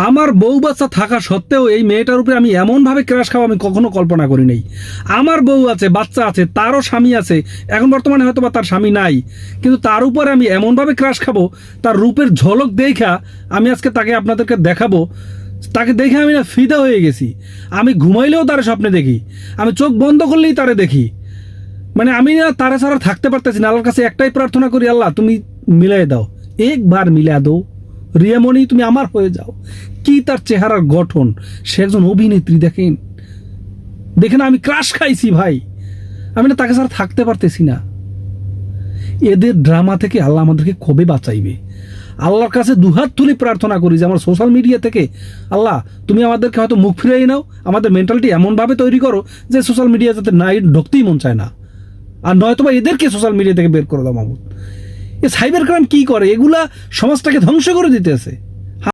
আমার বউ বাচ্চা থাকা সত্ত্বেও এই মেয়েটার উপরে আমি এমনভাবে ক্রাশ খাবো আমি কখনো কল্পনা করি নাই। আমার বউ আছে, বাচ্চা আছে, তারও স্বামী আছে, এখন বর্তমানে হয়তো বা তার স্বামী নাই, কিন্তু তার উপরে আমি এমনভাবে ক্রাশ খাবো, তার রূপের ঝলক দেখা আমি আজকে তাকে আপনাদেরকে দেখাবো। তাকে দেখে আমি না ফিদা হয়ে গেছি। আমি ঘুমাইলেও তারে স্বপ্নে দেখি, আমি চোখ বন্ধ করলেই তারে দেখি। মানে আমি না তারে ছাড়া থাকতে পারতেছি না। আল্লাহর কাছে একটাই প্রার্থনা করি, আল্লাহ তুমি মিলাই দাও, একবার মিলা দাও, রিয়ামণি তুমি আমার হয়ে যাও। কি তার চেহারার গঠন, সে একজন অভিনেত্রী। দেখেন দেখেন আমি ক্রাশ খাইছি ভাই, আমি না তাকে ছাড়া থাকতে পারতেছি না। এদের ড্রামা থেকে আল্লাহ আমাদেরকে কবে বাঁচাইবে? আল্লাহর কাছে দুহাত তুলে প্রার্থনা করি যে আমার সোশ্যাল মিডিয়া থেকে আল্লাহ তুমি আমাদেরকে হয়তো মুখ ফিরিয়ে নাও, আমাদের মেন্টালিটি এমনভাবে তৈরি করো যে সোশ্যাল মিডিয়া যাতে নাই ঢুকতেই মন চায় না, আর নয়তো বা এদেরকে সোশ্যাল মিডিয়া থেকে বের করে দাও মাহমুদ। এ সাইবার ক্রাইম কি করে? এগুলা সমাজটাকে ধ্বংস করে দিতেছে।